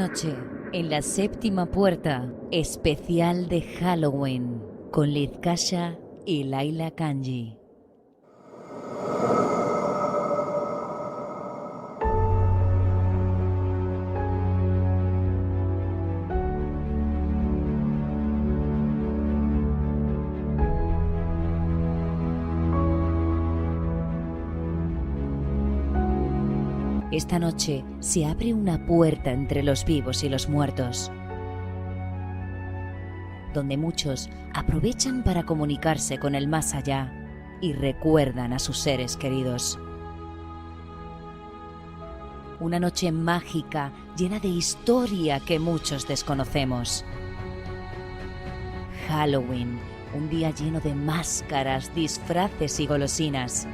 noche, en la séptima puerta, especial de Halloween, con Liz Kasha y Laila Kanji. Esta noche se abre una puerta entre los vivos y los muertos, donde muchos aprovechan para comunicarse con el más allá y recuerdan a sus seres queridos. Una noche mágica llena de historia que muchos desconocemos. Halloween, un día lleno de máscaras, disfraces y golosinas,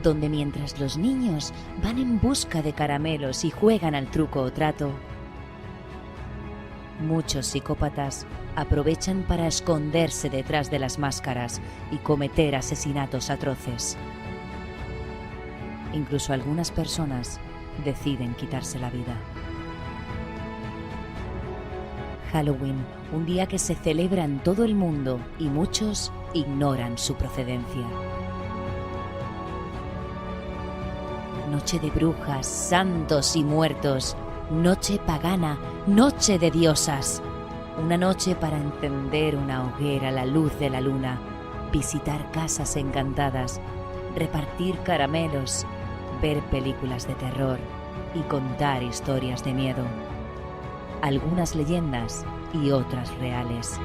donde mientras los niños van en busca de caramelos y juegan al truco o trato, muchos psicópatas aprovechan para esconderse detrás de las máscaras y cometer asesinatos atroces. Incluso algunas personas deciden quitarse la vida. Halloween, un día que se celebra en todo el mundo y muchos ignoran su procedencia. Noche de brujas, santos y muertos, noche pagana, noche de diosas. Una noche para encender una hoguera a la luz de la luna, visitar casas encantadas, repartir caramelos, ver películas de terror y contar historias de miedo. Algunas leyendas y otras reales.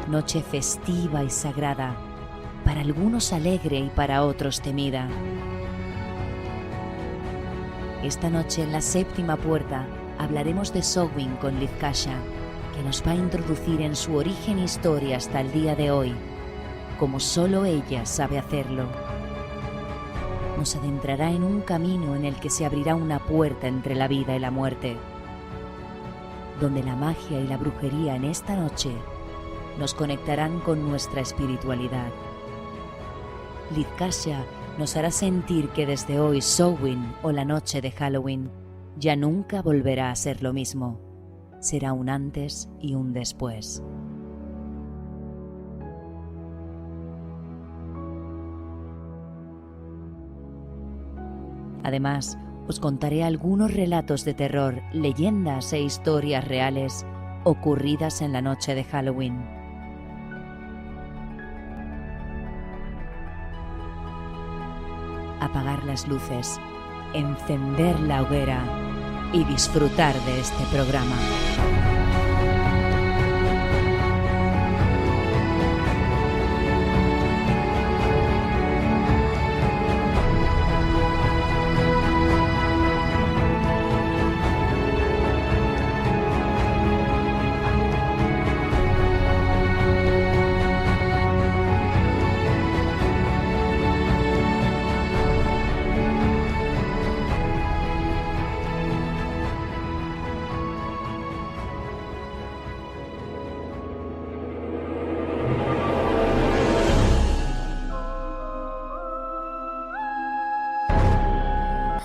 Noche festiva y sagrada, para algunos alegre y para otros temida. Esta noche en la séptima puerta hablaremos de Samhain con Liz Kasha, que nos va a introducir en su origen e historia hasta el día de hoy, como solo ella sabe hacerlo. Nos adentrará en un camino en el que se abrirá una puerta entre la vida y la muerte, donde la magia y la brujería en esta noche nos conectarán con nuestra espiritualidad. Liz Kasha nos hará sentir que desde hoy Samhain o la noche de Halloween ya nunca volverá a ser lo mismo. Será un antes y un después. Además, os contaré algunos relatos de terror, leyendas e historias reales ocurridas en la noche de Halloween. Apagar las luces, encender la hoguera y disfrutar de este programa.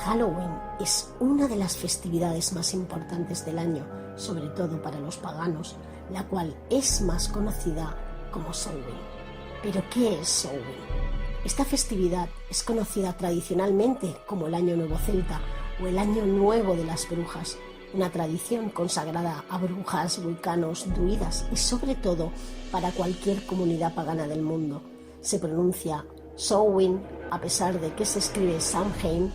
Halloween es una de las festividades más importantes del año, sobre todo para los paganos, la cual es más conocida como Samhain. ¿Pero qué es Samhain? Esta festividad es conocida tradicionalmente como el Año Nuevo Celta o el Año Nuevo de las Brujas, una tradición consagrada a brujas, wiccanos, druidas y sobre todo para cualquier comunidad pagana del mundo. Se pronuncia Samhain a pesar de que se escribe Samhain,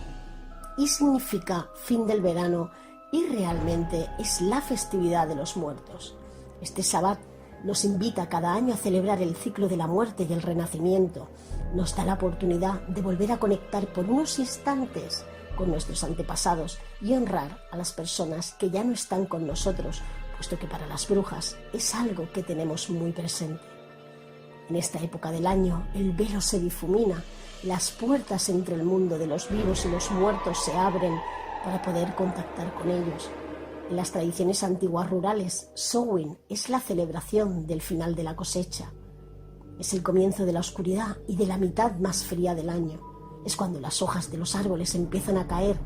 y significa fin del verano y realmente es la festividad de los muertos. Este Sabbat nos invita cada año a celebrar el ciclo de la muerte y el renacimiento. Nos da la oportunidad de volver a conectar por unos instantes con nuestros antepasados y honrar a las personas que ya no están con nosotros, puesto que para las brujas es algo que tenemos muy presente. En esta época del año el velo se difumina, las puertas entre el mundo de los vivos y los muertos se abren para poder contactar con ellos. En las tradiciones antiguas rurales, Samhain es la celebración del final de la cosecha. Es el comienzo de la oscuridad y de la mitad más fría del año. Es cuando las hojas de los árboles empiezan a caer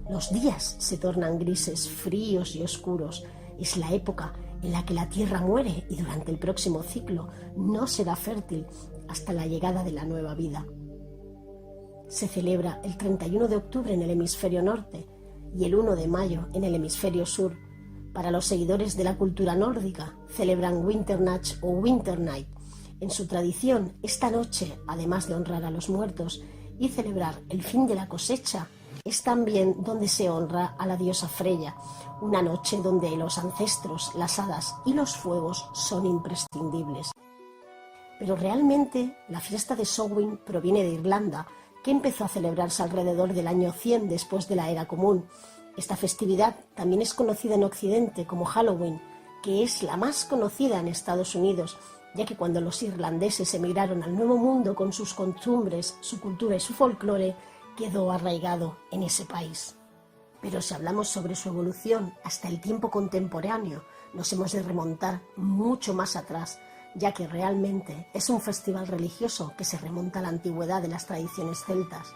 Los días se tornan grises, fríos y oscuros. Es la época en la que la tierra muere y durante el próximo ciclo no será fértil hasta la llegada de la nueva vida. Se celebra el 31 de octubre en el hemisferio norte y el 1 de mayo en el hemisferio sur. Para los seguidores de la cultura nórdica, celebran Winternacht o Winter Night. En su tradición, esta noche, además de honrar a los muertos y celebrar el fin de la cosecha, es también donde se honra a la diosa Freya, una noche donde los ancestros, las hadas y los fuegos son imprescindibles. Pero realmente la fiesta de Samhain proviene de Irlanda, que empezó a celebrarse alrededor del año 100 después de la Era Común. Esta festividad también es conocida en Occidente como Halloween, que es la más conocida en Estados Unidos, ya que cuando los irlandeses emigraron al Nuevo Mundo con sus costumbres, su cultura y su folclore, quedó arraigado en ese país. Pero si hablamos sobre su evolución hasta el tiempo contemporáneo, nos hemos de remontar mucho más atrás, ya que realmente es un festival religioso que se remonta a la antigüedad de las tradiciones celtas.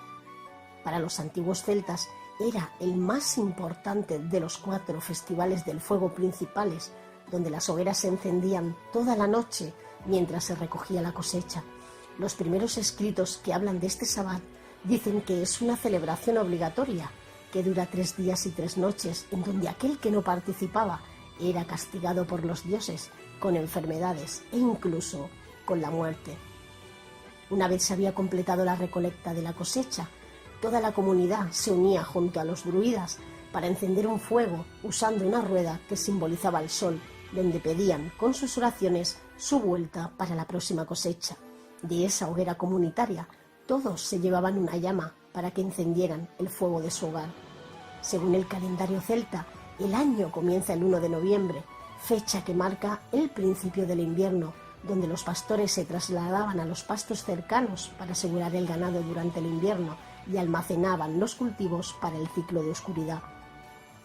Para los antiguos celtas era el más importante de los 4 festivales del fuego principales, donde las hogueras se encendían toda la noche mientras se recogía la cosecha. Los primeros escritos que hablan de este sabbat dicen que es una celebración obligatoria, que dura 3 días y 3 noches, en donde aquel que no participaba era castigado por los dioses con enfermedades e incluso con la muerte. Una vez se había completado la recolecta de la cosecha, toda la comunidad se unía junto a los druidas para encender un fuego usando una rueda que simbolizaba el sol, donde pedían con sus oraciones su vuelta para la próxima cosecha. De esa hoguera comunitaria, todos se llevaban una llama para que encendieran el fuego de su hogar. Según el calendario celta, el año comienza el 1 de noviembre, fecha que marca el principio del invierno, donde los pastores se trasladaban a los pastos cercanos para asegurar el ganado durante el invierno y almacenaban los cultivos para el ciclo de oscuridad.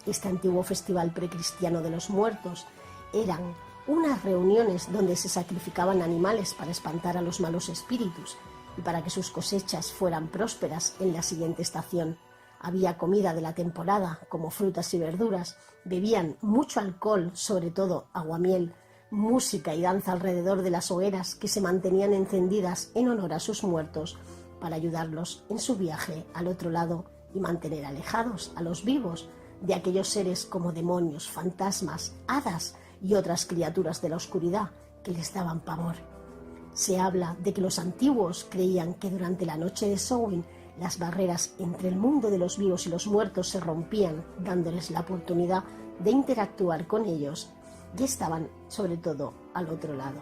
Este antiguo festival precristiano de los muertos eran unas reuniones donde se sacrificaban animales para espantar a los malos espíritus y para que sus cosechas fueran prósperas en la siguiente estación. Había comida de la temporada, como frutas y verduras, bebían mucho alcohol, sobre todo aguamiel, música y danza alrededor de las hogueras que se mantenían encendidas en honor a sus muertos para ayudarlos en su viaje al otro lado y mantener alejados a los vivos de aquellos seres como demonios, fantasmas, hadas y otras criaturas de la oscuridad que les daban pavor. Se habla de que los antiguos creían que durante la noche de Samhain las barreras entre el mundo de los vivos y los muertos se rompían, dándoles la oportunidad de interactuar con ellos, y estaban, sobre todo, al otro lado.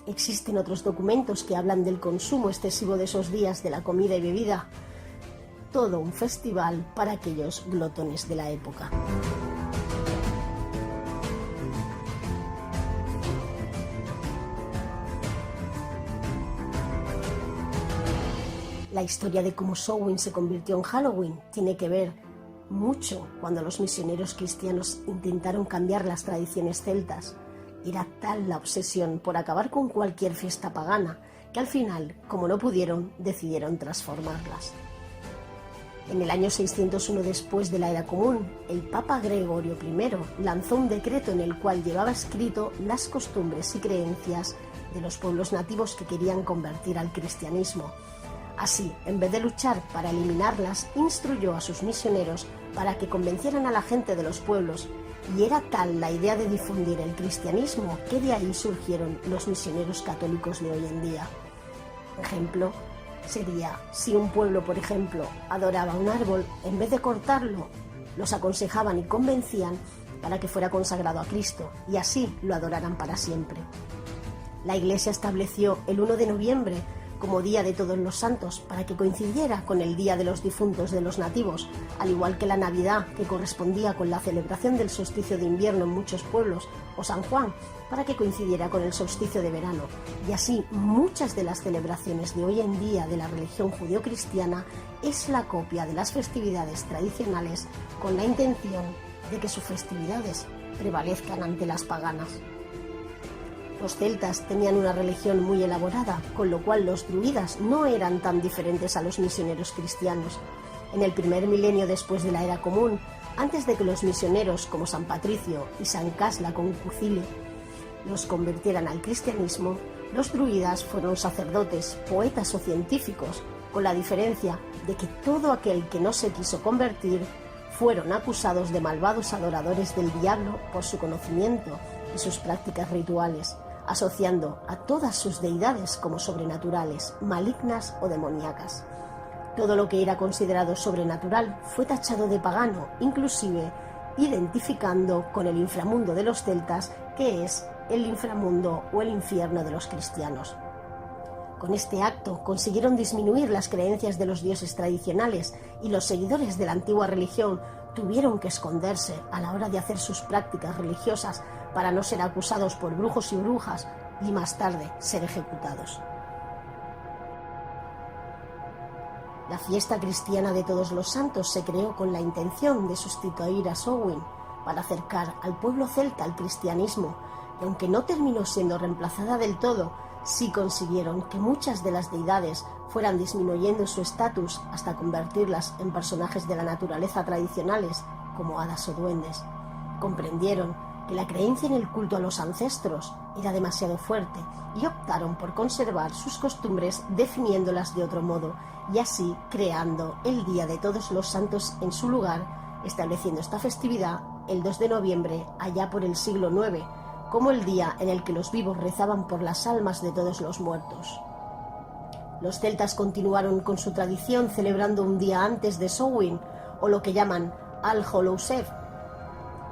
Existen otros documentos que hablan del consumo excesivo de esos días de la comida y bebida. Todo un festival para aquellos glotones de la época. La historia de cómo Samhain se convirtió en Halloween tiene que ver mucho cuando los misioneros cristianos intentaron cambiar las tradiciones celtas. Era tal la obsesión por acabar con cualquier fiesta pagana que al final, como no pudieron, decidieron transformarlas. En el año 601 después de la Era Común, el Papa Gregorio I lanzó un decreto en el cual llevaba escrito las costumbres y creencias de los pueblos nativos que querían convertir al cristianismo. Así, en vez de luchar para eliminarlas, instruyó a sus misioneros para que convencieran a la gente de los pueblos, y era tal la idea de difundir el cristianismo que de ahí surgieron los misioneros católicos de hoy en día. Ejemplo sería, si un pueblo, por ejemplo, adoraba un árbol, en vez de cortarlo, los aconsejaban y convencían para que fuera consagrado a Cristo, y así lo adoraran para siempre. La Iglesia estableció el 1 de noviembre como Día de Todos los Santos, para que coincidiera con el Día de los Difuntos de los nativos, al igual que la Navidad, que correspondía con la celebración del solsticio de invierno en muchos pueblos, o San Juan, para que coincidiera con el solsticio de verano. Y así, muchas de las celebraciones de hoy en día de la religión judeocristiana es la copia de las festividades tradicionales con la intención de que sus festividades prevalezcan ante las paganas. Los celtas tenían una religión muy elaborada, con lo cual los druidas no eran tan diferentes a los misioneros cristianos. En el primer milenio después de la Era Común, antes de que los misioneros como San Patricio y San Casla con Cucile los convirtieran al cristianismo, los druidas fueron sacerdotes, poetas o científicos, con la diferencia de que todo aquel que no se quiso convertir fueron acusados de malvados adoradores del diablo por su conocimiento y sus prácticas rituales, asociando a todas sus deidades como sobrenaturales, malignas o demoníacas. Todo lo que era considerado sobrenatural fue tachado de pagano, inclusive identificando con el inframundo de los celtas, que es el inframundo o el infierno de los cristianos. Con este acto consiguieron disminuir las creencias de los dioses tradicionales y los seguidores de la antigua religión tuvieron que esconderse a la hora de hacer sus prácticas religiosas para no ser acusados por brujos y brujas y más tarde ser ejecutados. La fiesta cristiana de Todos los Santos se creó con la intención de sustituir a Samhain para acercar al pueblo celta al cristianismo, y aunque no terminó siendo reemplazada del todo, sí consiguieron que muchas de las deidades fueran disminuyendo su estatus hasta convertirlas en personajes de la naturaleza tradicionales, como hadas o duendes. Comprendieron que la creencia en el culto a los ancestros era demasiado fuerte y optaron por conservar sus costumbres definiéndolas de otro modo y así creando el Día de Todos los Santos en su lugar, estableciendo esta festividad el 2 de noviembre allá por el siglo IX, como el día en el que los vivos rezaban por las almas de todos los muertos. Los celtas continuaron con su tradición celebrando un día antes de Samhain, o lo que llaman All Hallows Eve,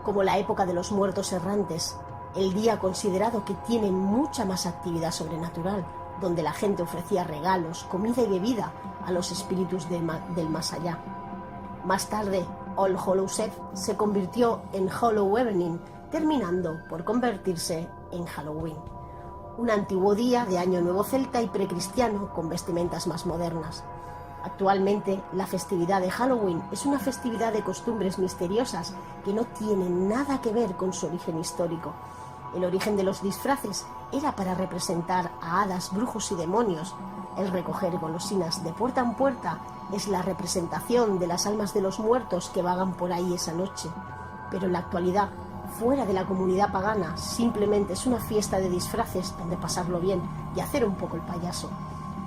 como la época de los muertos errantes, el día considerado que tiene mucha más actividad sobrenatural, donde la gente ofrecía regalos, comida y bebida a los espíritus del más allá. Más tarde, All Hallows Eve se convirtió en Hallow Evening, terminando por convertirse en Halloween, un antiguo día de Año Nuevo celta y precristiano con vestimentas más modernas. Actualmente, la festividad de Halloween es una festividad de costumbres misteriosas que no tienen nada que ver con su origen histórico. El origen de los disfraces era para representar a hadas, brujos y demonios. El recoger golosinas de puerta en puerta es la representación de las almas de los muertos que vagan por ahí esa noche. Pero en la actualidad, fuera de la comunidad pagana, simplemente es una fiesta de disfraces donde pasarlo bien y hacer un poco el payaso.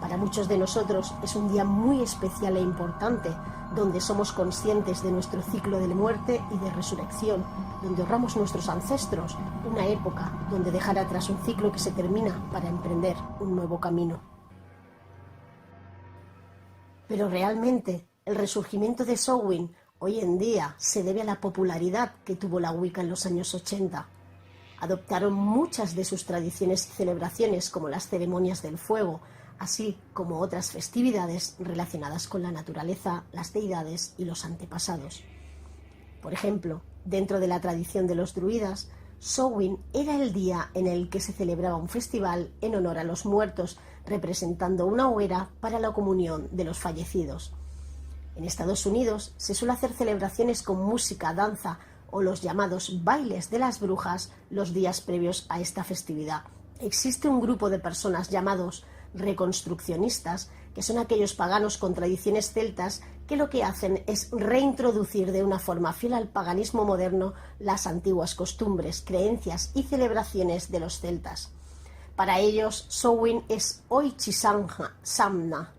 Para muchos de nosotros es un día muy especial e importante, donde somos conscientes de nuestro ciclo de muerte y de resurrección, donde honramos nuestros ancestros, una época donde dejar atrás un ciclo que se termina para emprender un nuevo camino. Pero realmente, el resurgimiento de Samhain hoy en día se debe a la popularidad que tuvo la Wicca en los años 80. Adoptaron muchas de sus tradiciones y celebraciones, como las ceremonias del fuego, así como otras festividades relacionadas con la naturaleza, las deidades y los antepasados. Por ejemplo, dentro de la tradición de los druidas, Samhain era el día en el que se celebraba un festival en honor a los muertos, representando una hoguera para la comunión de los fallecidos. En Estados Unidos se suele hacer celebraciones con música, danza o los llamados bailes de las brujas los días previos a esta festividad. Existe un grupo de personas llamados reconstruccionistas, que son aquellos paganos con tradiciones celtas que lo que hacen es reintroducir de una forma fiel al paganismo moderno las antiguas costumbres, creencias y celebraciones de los celtas. Para ellos, Samhain es Oichi-Samna,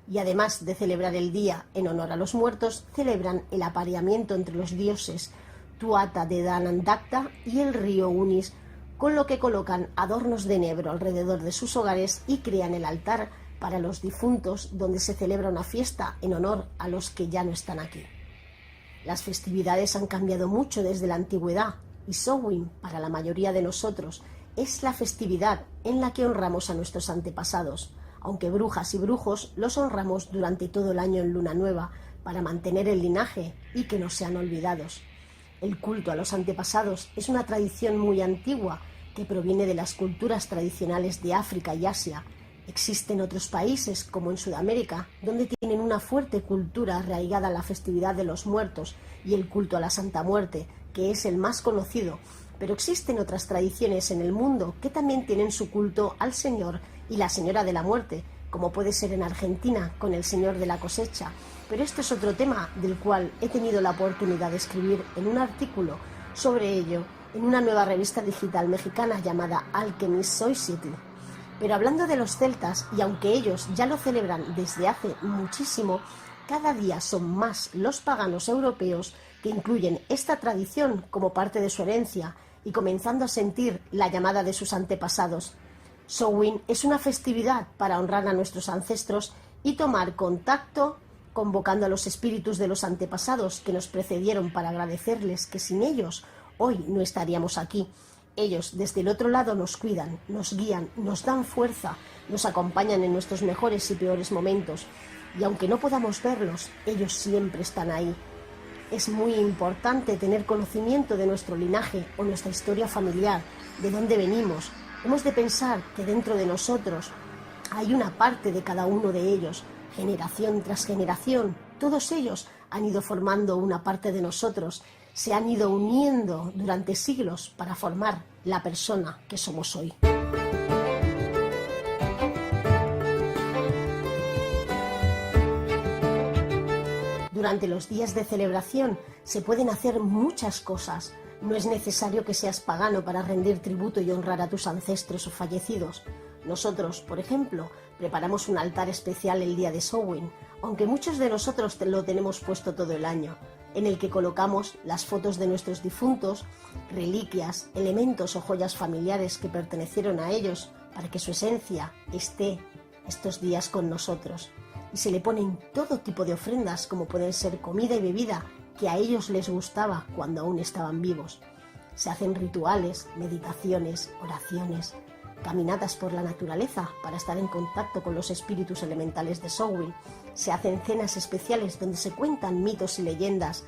y además de celebrar el día en honor a los muertos, celebran el apareamiento entre los dioses Tuatha de Danann-Dagda y el río Unis, con lo que colocan adornos de enebro alrededor de sus hogares y crean el altar para los difuntos, donde se celebra una fiesta en honor a los que ya no están aquí. Las festividades han cambiado mucho desde la antigüedad y Samhain, para la mayoría de nosotros, es la festividad en la que honramos a nuestros antepasados, aunque brujas y brujos los honramos durante todo el año en luna nueva para mantener el linaje y que no sean olvidados. El culto a los antepasados es una tradición muy antigua que proviene de las culturas tradicionales de África y Asia. Existen otros países, como en Sudamérica, donde tienen una fuerte cultura arraigada a la festividad de los muertos y el culto a la Santa Muerte, que es el más conocido, pero existen otras tradiciones en el mundo que también tienen su culto al Señor y la Señora de la Muerte, como puede ser en Argentina con el Señor de la Cosecha, pero este es otro tema del cual he tenido la oportunidad de escribir en un artículo sobre ello en una nueva revista digital mexicana llamada Alchemist Society. Pero hablando de los celtas, y aunque ellos ya lo celebran desde hace muchísimo, cada día son más los paganos europeos que incluyen esta tradición como parte de su herencia y comenzando a sentir la llamada de sus antepasados. Samhain es una festividad para honrar a nuestros ancestros y tomar contacto, convocando a los espíritus de los antepasados que nos precedieron para agradecerles que sin ellos hoy no estaríamos aquí. Ellos desde el otro lado nos cuidan, nos guían, nos dan fuerza, nos acompañan en nuestros mejores y peores momentos. Y aunque no podamos verlos, ellos siempre están ahí. Es muy importante tener conocimiento de nuestro linaje o nuestra historia familiar, de dónde venimos. Hemos de pensar que dentro de nosotros hay una parte de cada uno de ellos. Generación tras generación, todos ellos han ido formando una parte de nosotros, se han ido uniendo durante siglos para formar la persona que somos hoy. Durante los días de celebración se pueden hacer muchas cosas. No es necesario que seas pagano para rendir tributo y honrar a tus ancestros o fallecidos. Nosotros, por ejemplo, preparamos un altar especial el día de Samhain, aunque muchos de nosotros lo tenemos puesto todo el año, en el que colocamos las fotos de nuestros difuntos, reliquias, elementos o joyas familiares que pertenecieron a ellos para que su esencia esté estos días con nosotros. Y se le ponen todo tipo de ofrendas, como pueden ser comida y bebida, que a ellos les gustaba cuando aún estaban vivos. Se hacen rituales, meditaciones, oraciones, caminatas por la naturaleza para estar en contacto con los espíritus elementales de Samhain. Se hacen cenas especiales donde se cuentan mitos y leyendas,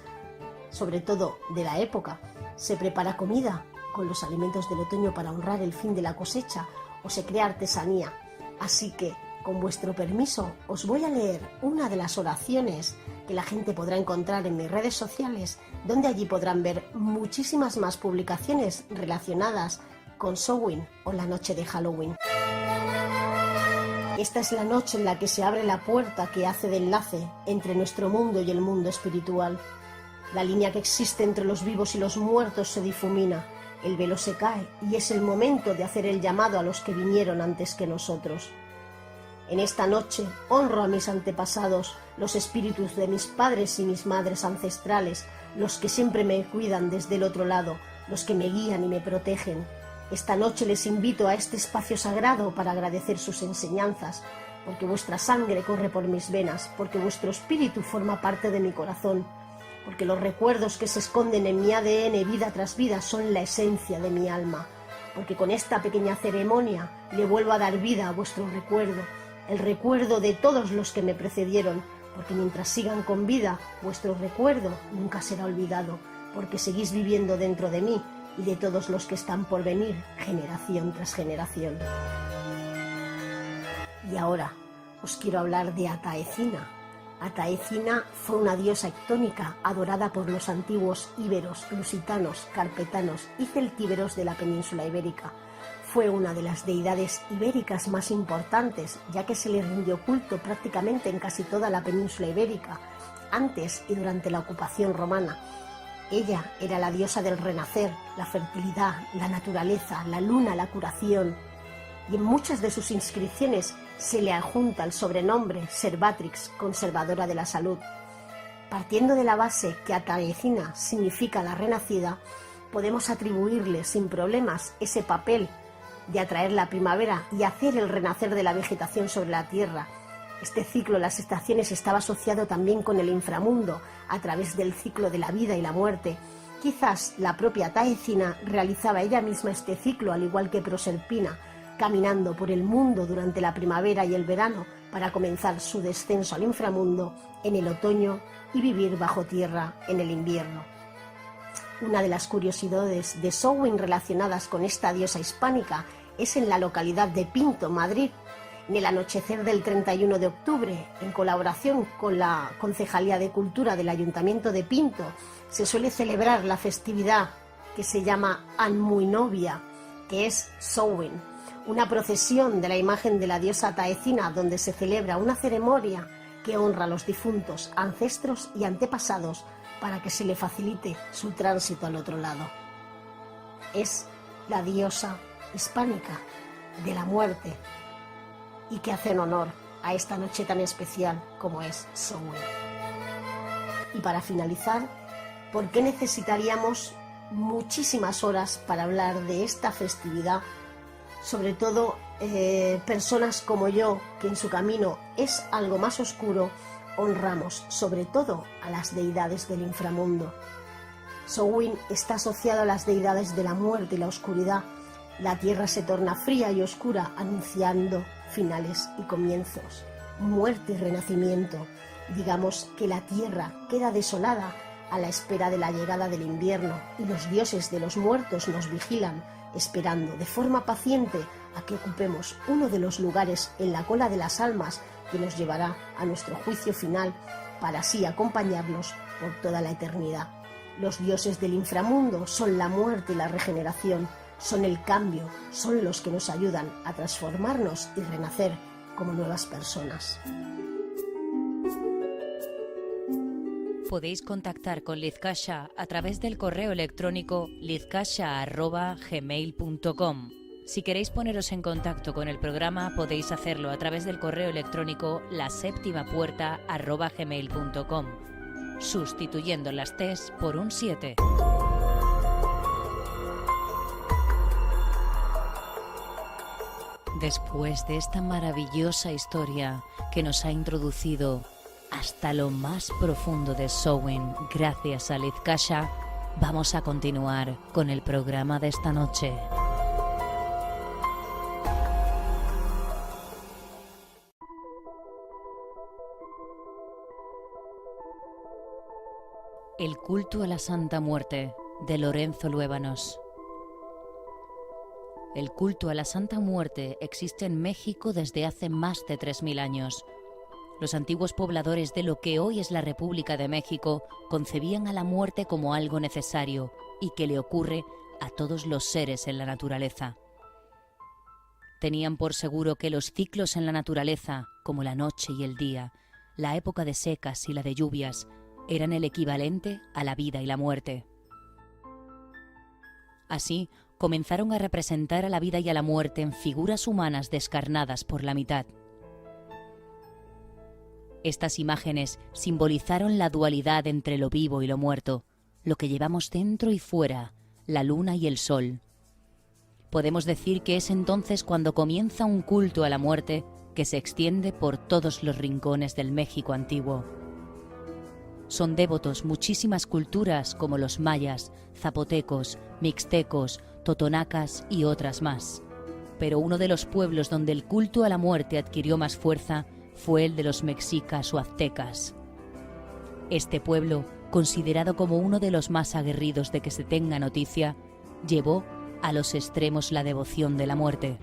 sobre todo de la época. Se prepara comida con los alimentos del otoño para honrar el fin de la cosecha, o se crea artesanía. Así que, con vuestro permiso, os voy a leer una de las oraciones que la gente podrá encontrar en mis redes sociales, donde allí podrán ver muchísimas más publicaciones relacionadas con Samhain o la noche de Halloween. Esta es la noche en la que se abre la puerta que hace de enlace entre nuestro mundo y el mundo espiritual. La línea que existe entre los vivos y los muertos se difumina, el velo se cae y es el momento de hacer el llamado a los que vinieron antes que nosotros. En esta noche honro a mis antepasados, los espíritus de mis padres y mis madres ancestrales, los que siempre me cuidan desde el otro lado, los que me guían y me protegen. Esta noche les invito a este espacio sagrado para agradecer sus enseñanzas, porque vuestra sangre corre por mis venas, porque vuestro espíritu forma parte de mi corazón, porque los recuerdos que se esconden en mi ADN vida tras vida son la esencia de mi alma, porque con esta pequeña ceremonia le vuelvo a dar vida a vuestro recuerdo, el recuerdo de todos los que me precedieron, porque mientras sigan con vida, vuestro recuerdo nunca será olvidado, porque seguís viviendo dentro de mí y de todos los que están por venir, generación tras generación. Y ahora os quiero hablar de Ataecina. Ataecina fue una diosa ictónica adorada por los antiguos íberos, lusitanos, carpetanos y celtíberos de la península ibérica. Fue una de las deidades ibéricas más importantes, ya que se le rindió culto prácticamente en casi toda la península ibérica, antes y durante la ocupación romana. Ella era la diosa del renacer, la fertilidad, la naturaleza, la luna, la curación. Y en muchas de sus inscripciones se le adjunta el sobrenombre Servatrix, conservadora de la salud. Partiendo de la base que Ataecina significa la renacida, podemos atribuirle sin problemas ese papel de atraer la primavera y hacer el renacer de la vegetación sobre la tierra. Este ciclo de las estaciones estaba asociado también con el inframundo, a través del ciclo de la vida y la muerte. Quizás la propia Ataecina realizaba ella misma este ciclo, al igual que Proserpina, caminando por el mundo durante la primavera y el verano para comenzar su descenso al inframundo en el otoño y vivir bajo tierra en el invierno. Una de las curiosidades de Samhain relacionadas con esta diosa hispánica es en la localidad de Pinto, Madrid. En el anochecer del 31 de octubre, en colaboración con la Concejalía de Cultura del Ayuntamiento de Pinto, se suele celebrar la festividad que se llama Anmuinovia, que es Samhain, una procesión de la imagen de la diosa Taecina, donde se celebra una ceremonia que honra a los difuntos, ancestros y antepasados para que se le facilite su tránsito al otro lado. Es la diosa hispánica de la muerte y que hacen honor a esta noche tan especial como es Samhain. Y para finalizar, ¿por qué necesitaríamos muchísimas horas para hablar de esta festividad? Sobre todo personas como yo, que en su camino es algo más oscuro, honramos sobre todo a las deidades del inframundo. Samhain está asociado a las deidades de la muerte y la oscuridad. La tierra se torna fría y oscura, anunciando finales y comienzos, muerte y renacimiento. Digamos que la tierra queda desolada a la espera de la llegada del invierno, y los dioses de los muertos nos vigilan, esperando de forma paciente a que ocupemos uno de los lugares en la cola de las almas que nos llevará a nuestro juicio final, para así acompañarlos por toda la eternidad. Los dioses del inframundo son la muerte y la regeneración, son el cambio, son los que nos ayudan a transformarnos y renacer como nuevas personas. Podéis contactar con Lizcasha a través del correo electrónico lizcasha@gmail.com. Si queréis poneros en contacto con el programa, podéis hacerlo a través del correo electrónico laseptimapuerta@gmail.com, sustituyendo las T's por un 7. Después de esta maravillosa historia que nos ha introducido hasta lo más profundo de Samhain gracias a Lizcasha, vamos a continuar con el programa de esta noche. El culto a la Santa Muerte, de Lorenzo Luébanos. El culto a la Santa Muerte existe en México desde hace más de 3000 años. Los antiguos pobladores de lo que hoy es la República de México concebían a la muerte como algo necesario y que le ocurre a todos los seres en la naturaleza. Tenían por seguro que los ciclos en la naturaleza, como la noche y el día, la época de secas y la de lluvias, eran el equivalente a la vida y la muerte. Así, comenzaron a representar a la vida y a la muerte en figuras humanas descarnadas por la mitad. Estas imágenes simbolizaron la dualidad entre lo vivo y lo muerto, lo que llevamos dentro y fuera, la luna y el sol. Podemos decir que es entonces cuando comienza un culto a la muerte que se extiende por todos los rincones del México antiguo. Son devotos muchísimas culturas como los mayas, zapotecos, mixtecos, totonacas y otras más. Pero uno de los pueblos donde el culto a la muerte adquirió más fuerza fue el de los mexicas o aztecas. Este pueblo, considerado como uno de los más aguerridos de que se tenga noticia, llevó a los extremos la devoción de la muerte.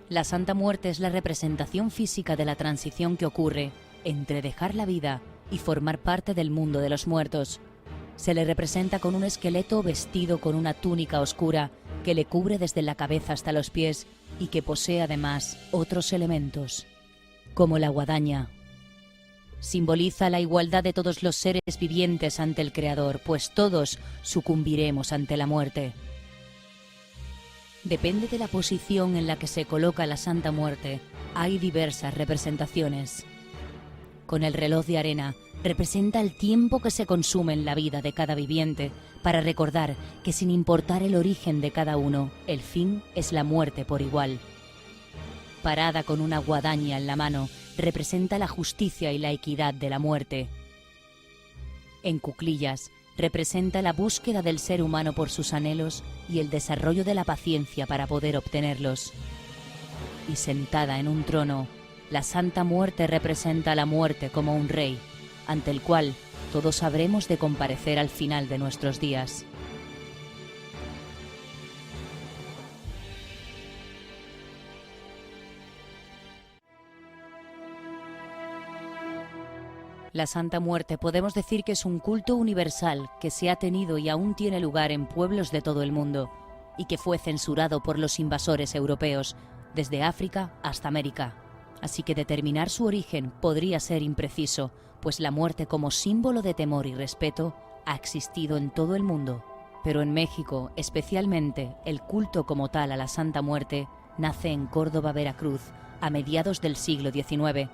La Santa Muerte es la representación física de la transición que ocurre entre dejar la vida y formar parte del mundo de los muertos. Se le representa con un esqueleto vestido con una túnica oscura que le cubre desde la cabeza hasta los pies y que posee además otros elementos, como la guadaña. Simboliza la igualdad de todos los seres vivientes ante el Creador, pues todos sucumbiremos ante la muerte. Depende de la posición en la que se coloca la Santa Muerte, hay diversas representaciones. Con el reloj de arena representa el tiempo que se consume en la vida de cada viviente, para recordar que sin importar el origen de cada uno, el fin es la muerte por igual. Parada con una guadaña en la mano, representa la justicia y la equidad de la muerte. En cuclillas, representa la búsqueda del ser humano por sus anhelos y el desarrollo de la paciencia para poder obtenerlos. Y sentada en un trono, la Santa Muerte representa a la muerte como un rey, ante el cual todos habremos de comparecer al final de nuestros días. La Santa Muerte podemos decir que es un culto universal que se ha tenido y aún tiene lugar en pueblos de todo el mundo y que fue censurado por los invasores europeos, desde África hasta América. Así que determinar su origen podría ser impreciso, pues la muerte como símbolo de temor y respeto ha existido en todo el mundo. Pero en México, especialmente, el culto como tal a la Santa Muerte nace en Córdoba, Veracruz, a mediados del siglo XIX,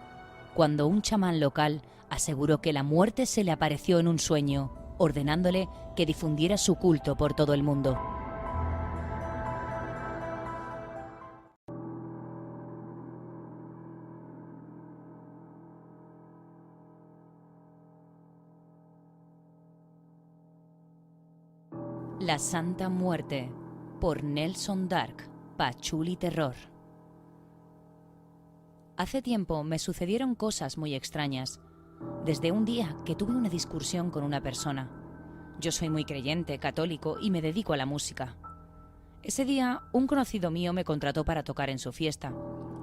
cuando un chamán local aseguró que la muerte se le apareció en un sueño, ordenándole que difundiera su culto por todo el mundo. La Santa Muerte, por Nelson Dark, Pachuli Terror. Hace tiempo me sucedieron cosas muy extrañas, desde un día que tuve una discusión con una persona. Yo soy muy creyente, católico y me dedico a la música. Ese día un conocido mío me contrató para tocar en su fiesta.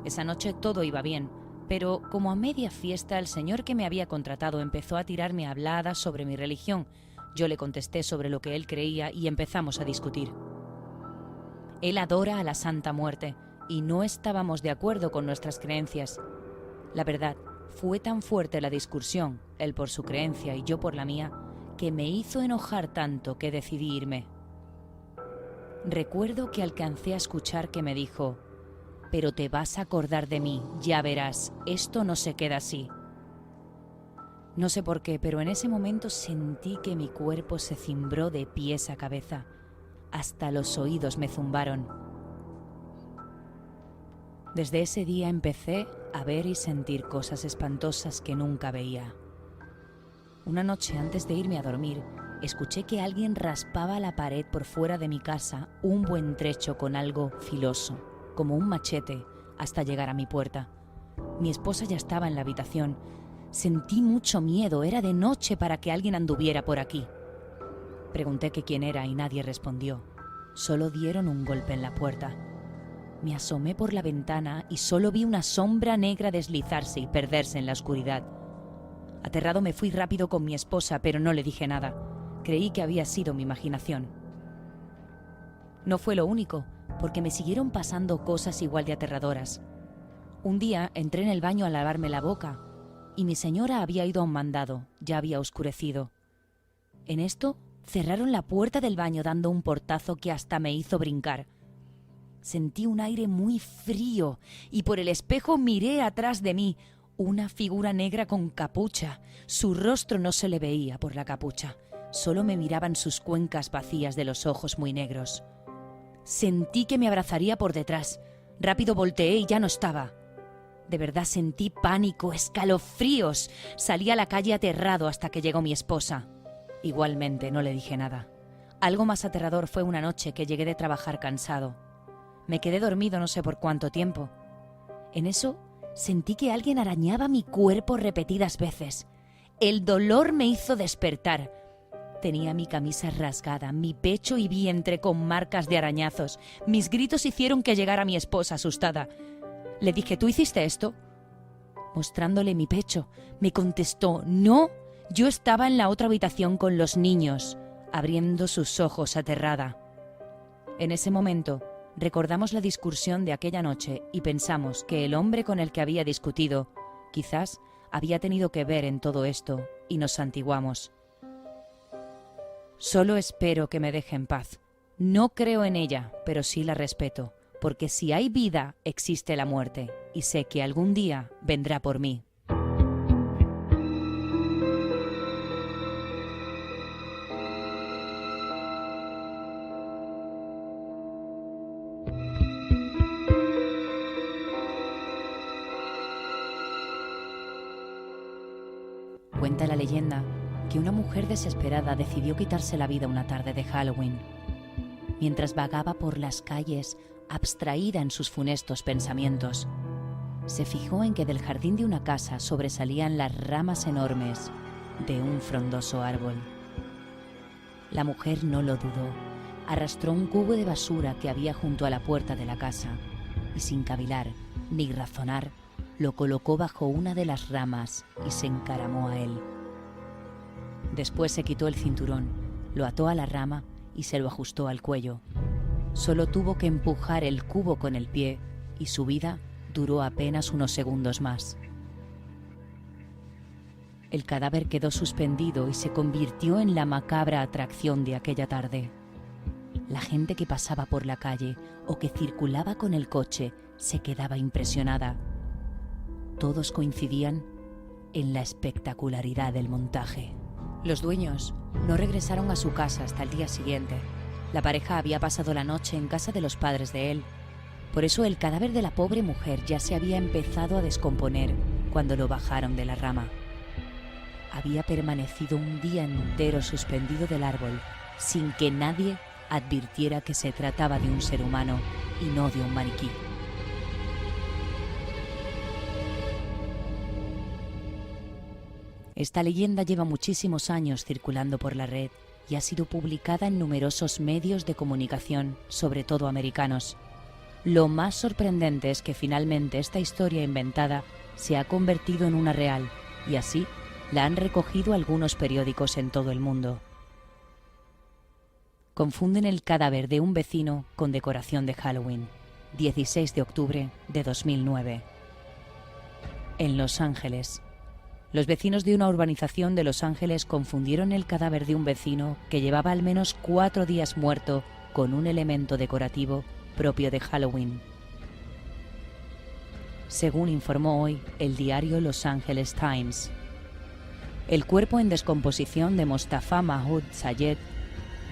Esa noche todo iba bien, pero como a media fiesta el señor que me había contratado empezó a tirarme habladas sobre mi religión. Yo le contesté sobre lo que él creía y empezamos a discutir. Él adora a la Santa Muerte y no estábamos de acuerdo con nuestras creencias. La verdad, fue tan fuerte la discusión, él por su creencia y yo por la mía, que me hizo enojar tanto que decidí irme. Recuerdo que alcancé a escuchar que me dijo: «Pero te vas a acordar de mí, ya verás, esto no se queda así». No sé por qué, pero en ese momento sentí que mi cuerpo se cimbró de pies a cabeza. Hasta los oídos me zumbaron. Desde ese día empecé a ver y sentir cosas espantosas que nunca veía. Una noche antes de irme a dormir, escuché que alguien raspaba la pared por fuera de mi casa un buen trecho con algo filoso, como un machete, hasta llegar a mi puerta. Mi esposa ya estaba en la habitación. Sentí mucho miedo, era de noche para que alguien anduviera por aquí. Pregunté que quién era y nadie respondió. Solo dieron un golpe en la puerta. Me asomé por la ventana y solo vi una sombra negra deslizarse y perderse en la oscuridad. Aterrado me fui rápido con mi esposa, pero no le dije nada. Creí que había sido mi imaginación. No fue lo único, porque me siguieron pasando cosas igual de aterradoras. Un día entré en el baño a lavarme la boca y mi señora había ido a un mandado, ya había oscurecido. En esto cerraron la puerta del baño dando un portazo que hasta me hizo brincar. Sentí un aire muy frío y por el espejo miré atrás de mí una figura negra con capucha. Su rostro no se le veía por la capucha, solo me miraban sus cuencas vacías de los ojos muy negros. Sentí que me abrazaría por detrás. Rápido volteé y ya no estaba. De verdad sentí pánico, escalofríos. Salí a la calle aterrado hasta que llegó mi esposa. Igualmente no le dije nada. Algo más aterrador fue una noche que llegué de trabajar cansado. Me quedé dormido no sé por cuánto tiempo. En eso sentí que alguien arañaba mi cuerpo repetidas veces. El dolor me hizo despertar. Tenía mi camisa rasgada, mi pecho y vientre con marcas de arañazos. Mis gritos hicieron que llegara mi esposa asustada. Le dije: ¿tú hiciste esto? Mostrándole mi pecho, me contestó: no, yo estaba en la otra habitación con los niños, abriendo sus ojos aterrada. En ese momento recordamos la discusión de aquella noche y pensamos que el hombre con el que había discutido quizás había tenido que ver en todo esto y nos santiguamos. Solo espero que me deje en paz. No creo en ella, pero sí la respeto. Porque si hay vida, existe la muerte, y sé que algún día vendrá por mí. Cuenta la leyenda que una mujer desesperada decidió quitarse la vida una tarde de Halloween. Mientras vagaba por las calles, abstraída en sus funestos pensamientos, se fijó en que del jardín de una casa sobresalían las ramas enormes de un frondoso árbol. La mujer no lo dudó, arrastró un cubo de basura que había junto a la puerta de la casa y sin cavilar ni razonar, lo colocó bajo una de las ramas y se encaramó a él. Después se quitó el cinturón, lo ató a la rama y se lo ajustó al cuello. Solo tuvo que empujar el cubo con el pie y su vida duró apenas unos segundos más. El cadáver quedó suspendido y se convirtió en la macabra atracción de aquella tarde. La gente que pasaba por la calle o que circulaba con el coche se quedaba impresionada. Todos coincidían en la espectacularidad del montaje. Los dueños no regresaron a su casa hasta el día siguiente. La pareja había pasado la noche en casa de los padres de él. Por eso el cadáver de la pobre mujer ya se había empezado a descomponer cuando lo bajaron de la rama. Había permanecido un día entero suspendido del árbol sin que nadie advirtiera que se trataba de un ser humano y no de un maniquí. Esta leyenda lleva muchísimos años circulando por la red y ha sido publicada en numerosos medios de comunicación, sobre todo americanos. Lo más sorprendente es que finalmente esta historia inventada se ha convertido en una real y así la han recogido algunos periódicos en todo el mundo. Confunden el cadáver de un vecino con decoración de Halloween, 16 de octubre de 2009. En Los Ángeles. Los vecinos de una urbanización de Los Ángeles confundieron el cadáver de un vecino que llevaba al menos 4 días muerto con un elemento decorativo propio de Halloween. Según informó hoy el diario Los Angeles Times, el cuerpo en descomposición de Mostafa Mahmoud Sayed,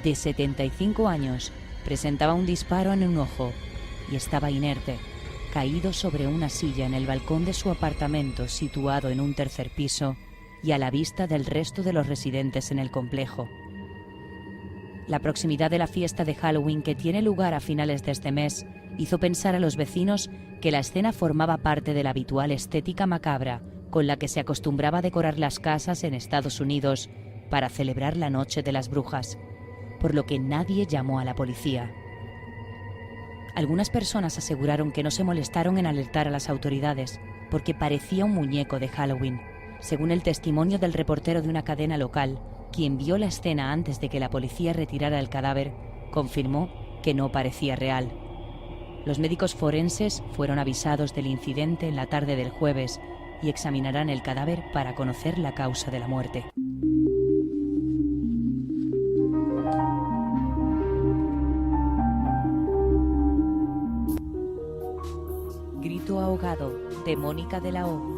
de 75 años, presentaba un disparo en un ojo y estaba inerte, caído sobre una silla en el balcón de su apartamento situado en un 3er piso y a la vista del resto de los residentes en el complejo. La proximidad de la fiesta de Halloween que tiene lugar a finales de este mes hizo pensar a los vecinos que la escena formaba parte de la habitual estética macabra con la que se acostumbraba a decorar las casas en Estados Unidos para celebrar la Noche de las Brujas, por lo que nadie llamó a la policía. Algunas personas aseguraron que no se molestaron en alertar a las autoridades porque parecía un muñeco de Halloween, según el testimonio del reportero de una cadena local, quien vio la escena antes de que la policía retirara el cadáver, confirmó que no parecía real. Los médicos forenses fueron avisados del incidente en la tarde del jueves y examinarán el cadáver para conocer la causa de la muerte. Grito ahogado de Mónica de la O.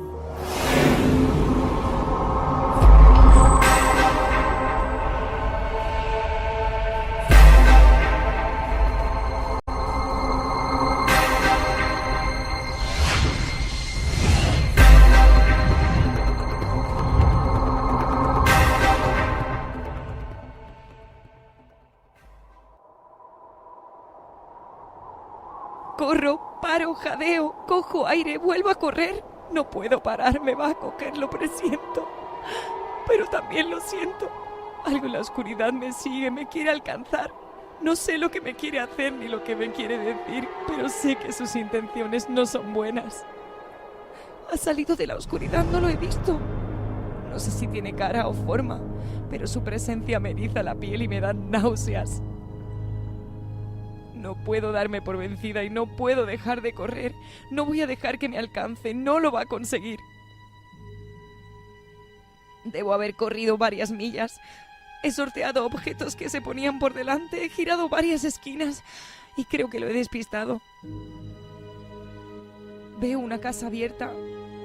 Corro, paro, jadeo, cojo aire, vuelvo a correr. No puedo parar, me va a coger, lo presiento. Pero también lo siento. Algo en la oscuridad me sigue, me quiere alcanzar. No sé lo que me quiere hacer ni lo que me quiere decir, pero sé que sus intenciones no son buenas. Ha salido de la oscuridad, no lo he visto. No sé si tiene cara o forma, pero su presencia me eriza la piel y me da náuseas. No puedo darme por vencida y no puedo dejar de correr. No voy a dejar que me alcance, no lo va a conseguir. Debo haber corrido varias millas. He sorteado objetos que se ponían por delante, he girado varias esquinas y creo que lo he despistado. Veo una casa abierta.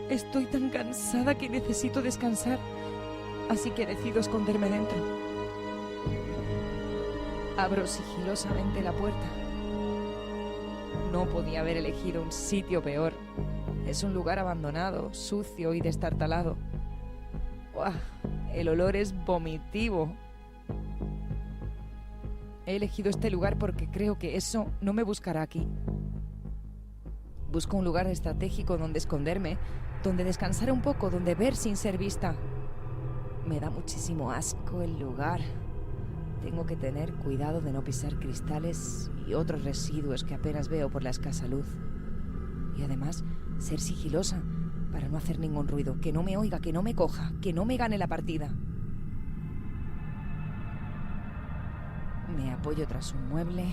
Estoy tan cansada que necesito descansar, así que decido esconderme dentro. Abro sigilosamente la puerta. No podía haber elegido un sitio peor. Es un lugar abandonado, sucio y destartalado. ¡Uah! El olor es vomitivo. He elegido este lugar porque creo que eso no me buscará aquí. Busco un lugar estratégico donde esconderme, donde descansar un poco, donde ver sin ser vista. Me da muchísimo asco el lugar. Tengo que tener cuidado de no pisar cristales y otros residuos que apenas veo por la escasa luz. Y además, ser sigilosa, para no hacer ningún ruido, que no me oiga, que no me coja, que no me gane la partida. Me apoyo tras un mueble,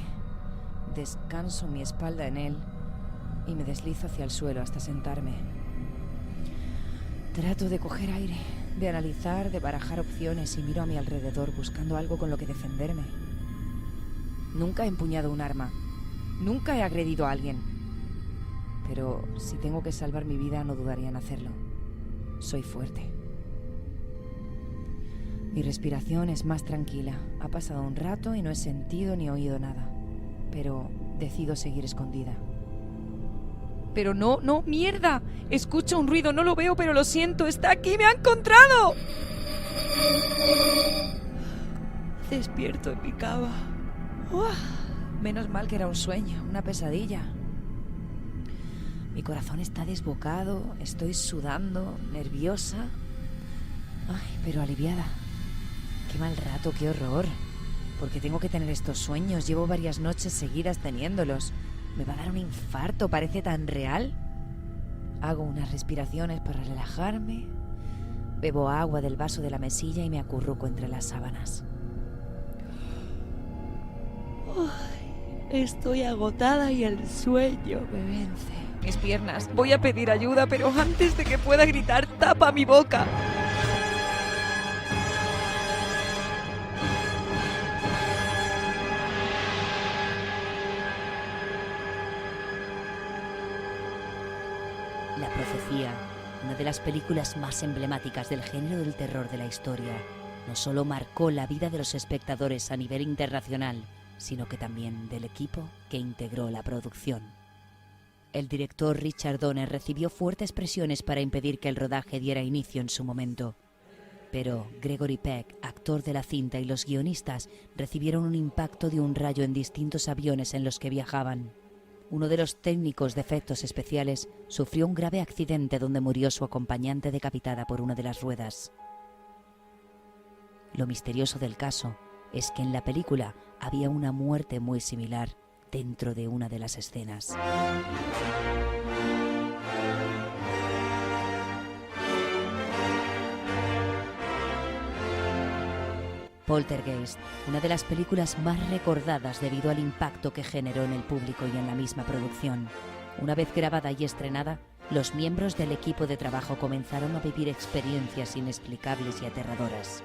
descanso mi espalda en él y me deslizo hacia el suelo hasta sentarme. Trato de coger aire, de analizar, de barajar opciones y miro a mi alrededor buscando algo con lo que defenderme. Nunca he empuñado un arma, nunca he agredido a alguien. Pero si tengo que salvar mi vida no dudaría en hacerlo. Soy fuerte. Mi respiración es más tranquila. Ha pasado un rato y no he sentido ni oído nada. Pero decido seguir escondida. Pero no, mierda. Escucho un ruido, no lo veo, pero lo siento. Está aquí, me ha encontrado. Despierto en mi cama. Menos mal que era un sueño, una pesadilla. Mi corazón está desbocado, estoy sudando, nerviosa. Ay, pero aliviada. Qué mal rato, qué horror. ¿Por qué tengo que tener estos sueños? Llevo varias noches seguidas teniéndolos. ¿Me va a dar un infarto? ¿Parece tan real? Hago unas respiraciones para relajarme. Bebo agua del vaso de la mesilla y me acurruco entre las sábanas. Estoy agotada y el sueño me vence. Mis piernas. Voy a pedir ayuda, pero antes de que pueda gritar, tapa mi boca. La Profecía, una de las películas más emblemáticas del género del terror de la historia, no solo marcó la vida de los espectadores a nivel internacional, sino que también del equipo que integró la producción. El director Richard Donner recibió fuertes presiones para impedir que el rodaje diera inicio en su momento. Pero Gregory Peck, actor de la cinta, y los guionistas recibieron un impacto de un rayo en distintos aviones en los que viajaban. Uno de los técnicos de efectos especiales sufrió un grave accidente donde murió su acompañante decapitada por una de las ruedas. Lo misterioso del caso es que en la película había una muerte muy similar dentro de una de las escenas. Poltergeist, una de las películas más recordadas debido al impacto que generó en el público y en la misma producción. Una vez grabada y estrenada, los miembros del equipo de trabajo comenzaron a vivir experiencias inexplicables y aterradoras.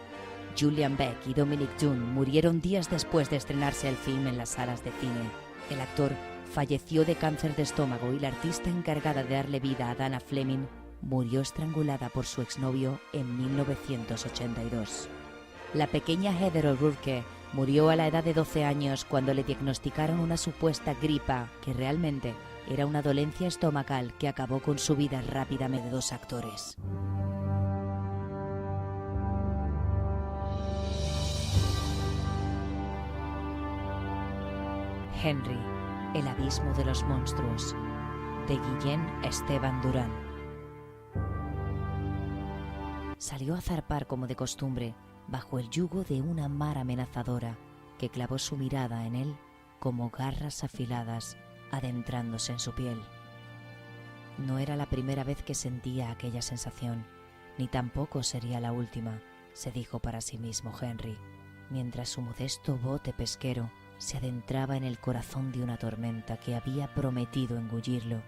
Julian Beck y Dominic Dunne murieron días después de estrenarse el film en las salas de cine. El actor falleció de cáncer de estómago y la artista encargada de darle vida a Dana Fleming murió estrangulada por su exnovio en 1982. La pequeña Heather O'Rourke murió a la edad de 12 años cuando le diagnosticaron una supuesta gripa que realmente era una dolencia estomacal que acabó con su vida rápidamente. Dos actores. Henry, el abismo de los monstruos, de Guillén Esteban Durán. Salió a zarpar como de costumbre, bajo el yugo de una mar amenazadora que clavó su mirada en él como garras afiladas adentrándose en su piel. No era la primera vez que sentía aquella sensación, ni tampoco sería la última, se dijo para sí mismo Henry, mientras su modesto bote pesquero se adentraba en el corazón de una tormenta que había prometido engullirlo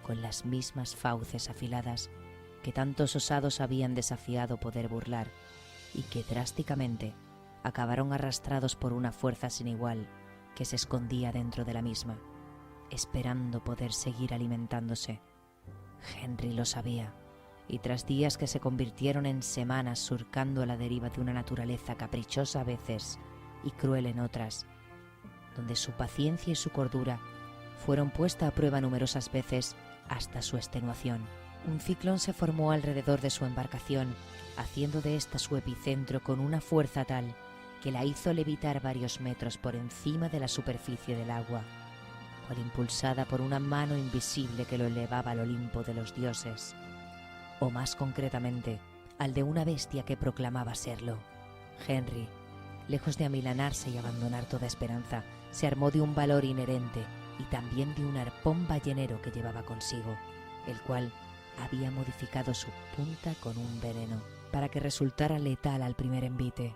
con las mismas fauces afiladas que tantos osados habían desafiado poder burlar y que drásticamente acabaron arrastrados por una fuerza sin igual que se escondía dentro de la misma, esperando poder seguir alimentándose. Henry lo sabía, y tras días que se convirtieron en semanas surcando a la deriva de una naturaleza caprichosa a veces y cruel en otras, donde su paciencia y su cordura fueron puestas a prueba numerosas veces hasta su extenuación. Un ciclón se formó alrededor de su embarcación, haciendo de ésta su epicentro con una fuerza tal que la hizo levitar varios metros por encima de la superficie del agua, cual impulsada por una mano invisible que lo elevaba al Olimpo de los dioses, o más concretamente, al de una bestia que proclamaba serlo. Henry, lejos de amilanarse y abandonar toda esperanza, se armó de un valor inherente y también de un arpón ballenero que llevaba consigo, el cual había modificado su punta con un veneno para que resultara letal al primer envite.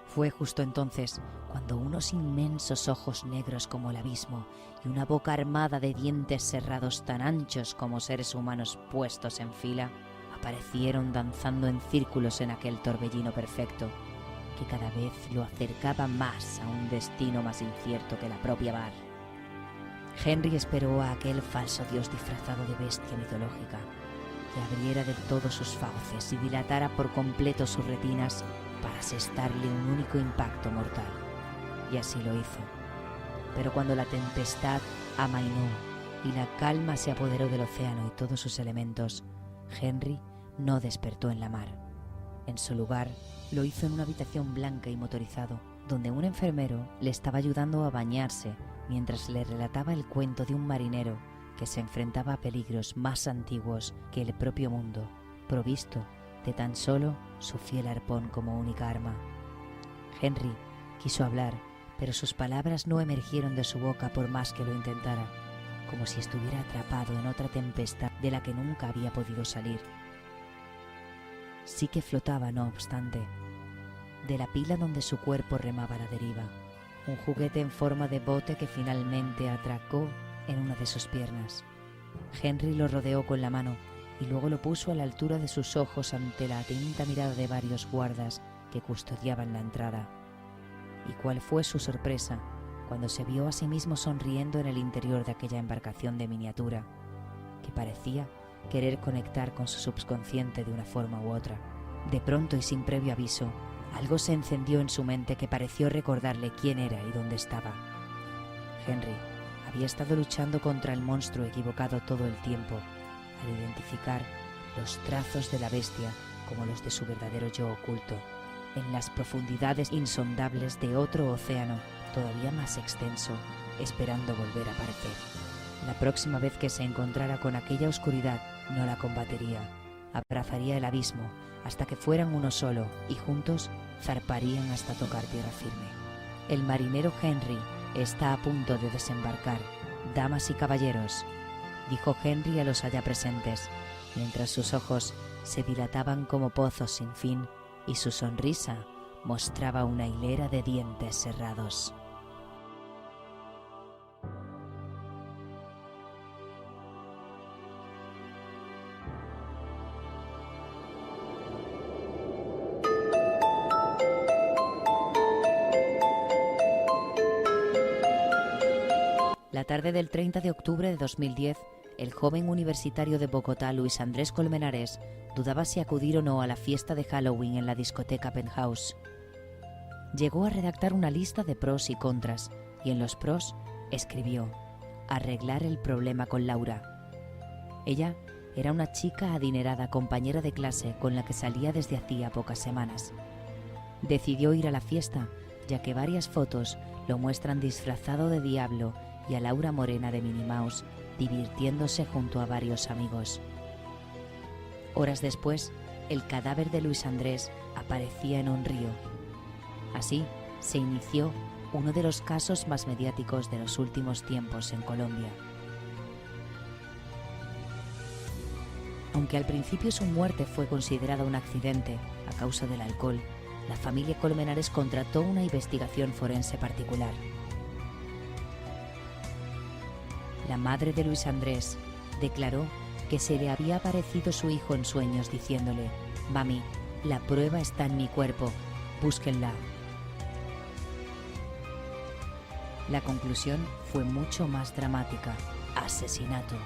Fue justo entonces cuando unos inmensos ojos negros como el abismo y una boca armada de dientes cerrados tan anchos como seres humanos puestos en fila aparecieron danzando en círculos en aquel torbellino perfecto que cada vez lo acercaba más a un destino más incierto que la propia Bar. Henry esperó a aquel falso dios disfrazado de bestia mitológica que abriera del todo sus fauces y dilatara por completo sus retinas para asestarle un único impacto mortal. Y así lo hizo. Pero cuando la tempestad amainó y la calma se apoderó del océano y todos sus elementos, Henry no despertó en la mar. En su lugar, lo hizo en una habitación blanca y motorizado, donde un enfermero le estaba ayudando a bañarse mientras le relataba el cuento de un marinero que se enfrentaba a peligros más antiguos que el propio mundo, provisto de tan solo su fiel arpón como única arma. Henry quiso hablar, pero sus palabras no emergieron de su boca por más que lo intentara, como si estuviera atrapado en otra tempestad de la que nunca había podido salir. Sí que flotaba, no obstante, de la pila donde su cuerpo remaba a la deriva, un juguete en forma de bote que finalmente atracó en una de sus piernas. Henry lo rodeó con la mano y luego lo puso a la altura de sus ojos ante la atenta mirada de varios guardas que custodiaban la entrada. ¿Y cuál fue su sorpresa cuando se vio a sí mismo sonriendo en el interior de aquella embarcación de miniatura, que parecía querer conectar con su subconsciente de una forma u otra? De pronto y sin previo aviso, algo se encendió en su mente que pareció recordarle quién era y dónde estaba. Henry había estado luchando contra el monstruo equivocado todo el tiempo, al identificar los trazos de la bestia como los de su verdadero yo oculto, en las profundidades insondables de otro océano todavía más extenso, esperando volver a aparecer. La próxima vez que se encontrara con aquella oscuridad, no la combatería, abrazaría el abismo hasta que fueran uno solo y juntos zarparían hasta tocar tierra firme. El marinero Henry está a punto de desembarcar. Damas y caballeros, dijo Henry a los allá presentes, mientras sus ojos se dilataban como pozos sin fin y su sonrisa mostraba una hilera de dientes cerrados. La tarde del 30 de octubre de 2010, el joven universitario de Bogotá, Luis Andrés Colmenares, dudaba si acudir o no a la fiesta de Halloween en la discoteca Penthouse. Llegó a redactar una lista de pros y contras, y en los pros escribió: arreglar el problema con Laura. Ella era una chica adinerada, compañera de clase con la que salía desde hacía pocas semanas. Decidió ir a la fiesta, ya que varias fotos lo muestran disfrazado de diablo y a Laura morena de Minnie Mouse, divirtiéndose junto a varios amigos. Horas después, el cadáver de Luis Andrés aparecía en un río. Así se inició uno de los casos más mediáticos de los últimos tiempos en Colombia. Aunque al principio su muerte fue considerada un accidente a causa del alcohol, la familia Colmenares contrató una investigación forense particular. La madre de Luis Andrés declaró que se le había aparecido su hijo en sueños diciéndole: «Mami, la prueba está en mi cuerpo, búsquenla». La conclusión fue mucho más dramática: asesinato.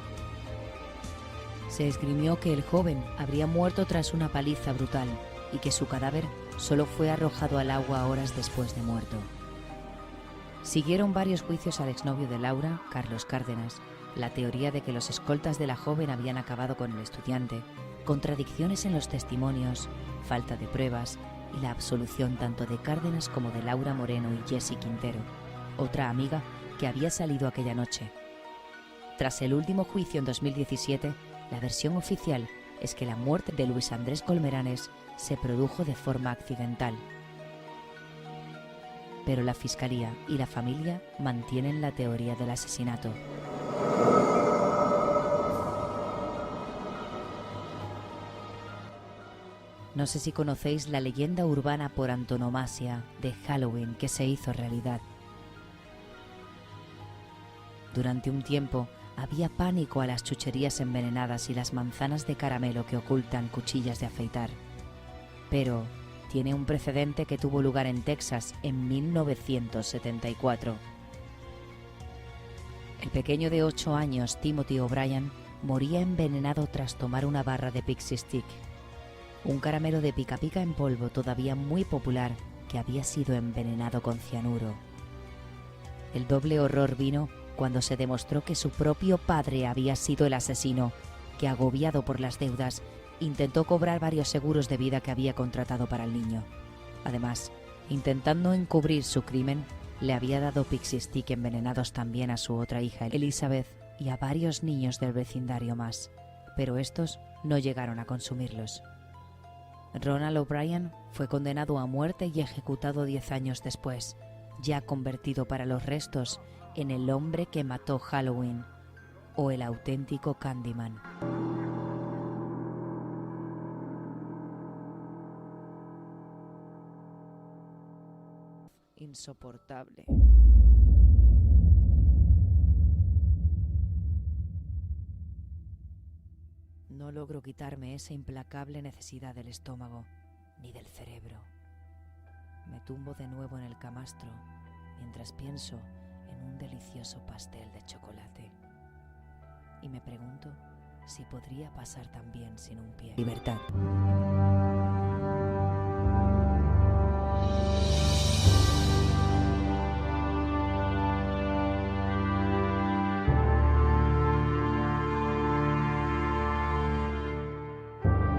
Se esgrimió que el joven habría muerto tras una paliza brutal y que su cadáver solo fue arrojado al agua horas después de muerto. Siguieron varios juicios al exnovio de Laura, Carlos Cárdenas, la teoría de que los escoltas de la joven habían acabado con el estudiante, contradicciones en los testimonios, falta de pruebas y la absolución tanto de Cárdenas como de Laura Moreno y Jessie Quintero, otra amiga que había salido aquella noche. Tras el último juicio en 2017, la versión oficial es que la muerte de Luis Andrés Colmenares se produjo de forma accidental. Pero la Fiscalía y la familia mantienen la teoría del asesinato. No sé si conocéis la leyenda urbana por antonomasia de Halloween que se hizo realidad. Durante un tiempo había pánico a las chucherías envenenadas y las manzanas de caramelo que ocultan cuchillas de afeitar. Pero tiene un precedente que tuvo lugar en Texas en 1974. El pequeño de 8 años, Timothy O'Brien, moría envenenado tras tomar una barra de Pixie Stick, un caramelo de pica pica en polvo todavía muy popular que había sido envenenado con cianuro. El doble horror vino cuando se demostró que su propio padre había sido el asesino, que agobiado por las deudas, intentó cobrar varios seguros de vida que había contratado para el niño. Además, intentando encubrir su crimen, le había dado Pixie Stick envenenados también a su otra hija, Elizabeth, y a varios niños del vecindario más, pero estos no llegaron a consumirlos. Ronald O'Brien fue condenado a muerte y ejecutado 10 años después, ya convertido para los restos en el hombre que mató Halloween, o el auténtico Candyman. Insoportable. No logro quitarme esa implacable necesidad del estómago, ni del cerebro. Me tumbo de nuevo en el camastro, mientras pienso en un delicioso pastel de chocolate. Y me pregunto si podría pasar también sin un pie. Libertad.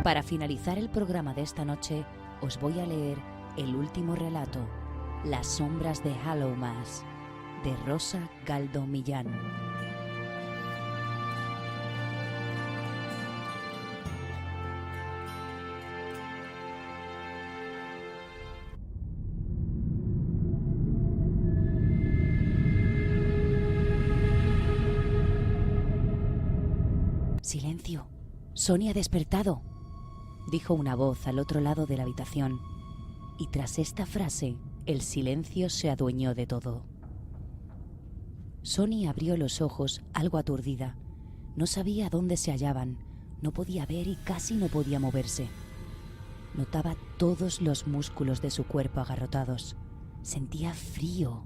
Para finalizar el programa de esta noche, os voy a leer el último relato, Las sombras de Hallowmas, de Rosa Galdo Millán. Silencio, Sonia ha despertado, dijo una voz al otro lado de la habitación, y tras esta frase, el silencio se adueñó de todo. Sonia abrió los ojos, algo aturdida. No sabía dónde se hallaban, no podía ver y casi no podía moverse. Notaba todos los músculos de su cuerpo agarrotados. Sentía frío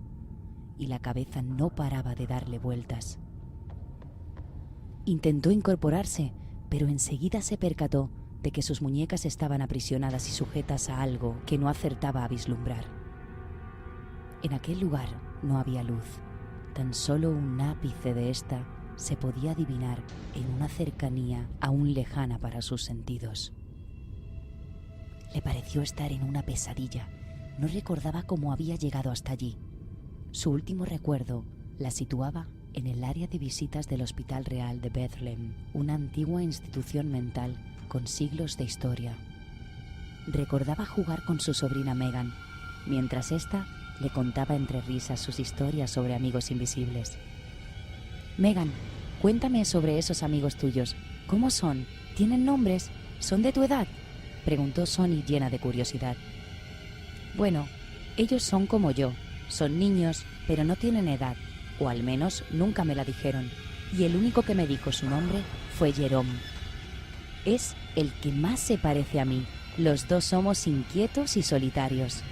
y la cabeza no paraba de darle vueltas. Intentó incorporarse, pero enseguida se percató de que sus muñecas estaban aprisionadas y sujetas a algo que no acertaba a vislumbrar. En aquel lugar no había luz, tan solo un ápice de ésta se podía adivinar en una cercanía aún lejana para sus sentidos. Le pareció estar en una pesadilla, no recordaba cómo había llegado hasta allí. Su último recuerdo la situaba en el área de visitas del Hospital Real de Bethlehem, una antigua institución mental con siglos de historia. Recordaba jugar con su sobrina Megan, mientras ésta le contaba entre risas sus historias sobre amigos invisibles. Megan, cuéntame sobre esos amigos tuyos. ¿Cómo son? ¿Tienen nombres? ¿Son de tu edad?, preguntó Sonny llena de curiosidad. Bueno, ellos son como yo. Son niños, pero no tienen edad, o al menos nunca me la dijeron. Y el único que me dijo su nombre fue Jerome. Es el que más se parece a mí. Los dos somos inquietos y solitarios.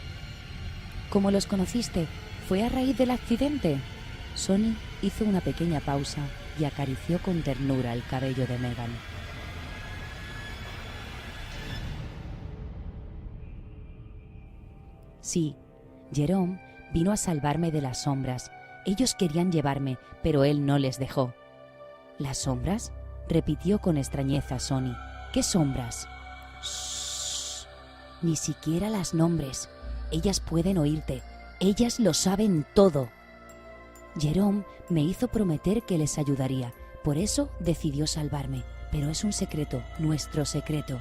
¿Cómo los conociste? ¿Fue a raíz del accidente? Sonny hizo una pequeña pausa y acarició con ternura el cabello de Megan. Sí, Jerome vino a salvarme de las sombras. Ellos querían llevarme, pero él no les dejó. ¿Las sombras?, repitió con extrañeza Sonny. ¿Qué sombras? Shh. Ni siquiera las nombres. Ellas pueden oírte. Ellas lo saben todo. Jerome me hizo prometer que les ayudaría. Por eso decidió salvarme. Pero es un secreto, nuestro secreto.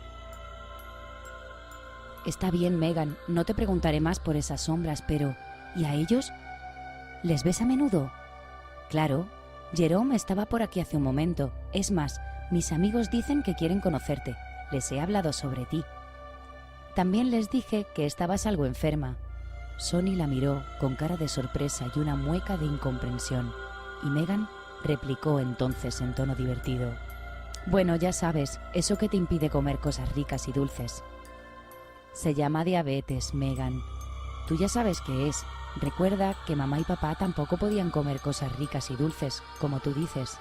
Está bien, Megan. No te preguntaré más por esas sombras, pero... ¿y a ellos? ¿Les ves a menudo? Claro. Jerome estaba por aquí hace un momento. Es más, mis amigos dicen que quieren conocerte. Les he hablado sobre ti. También les dije que estabas algo enferma. Sonny la miró con cara de sorpresa y una mueca de incomprensión, y Megan replicó entonces en tono divertido: «Bueno, ya sabes, eso que te impide comer cosas ricas y dulces. Se llama diabetes, Megan. Tú ya sabes qué es. Recuerda que mamá y papá tampoco podían comer cosas ricas y dulces, como tú dices».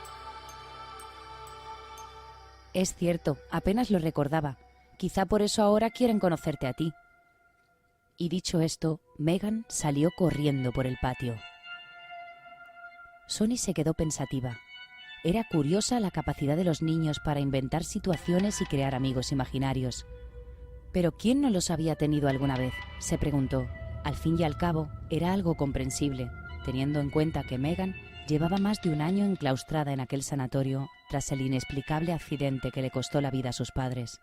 «Es cierto, apenas lo recordaba. Quizá por eso ahora quieren conocerte a ti». Y dicho esto, Megan salió corriendo por el patio. Sonny se quedó pensativa. Era curiosa la capacidad de los niños para inventar situaciones y crear amigos imaginarios. ¿Pero quién no los había tenido alguna vez?, se preguntó. Al fin y al cabo, era algo comprensible, teniendo en cuenta que Megan llevaba más de un año enclaustrada en aquel sanatorio tras el inexplicable accidente que le costó la vida a sus padres.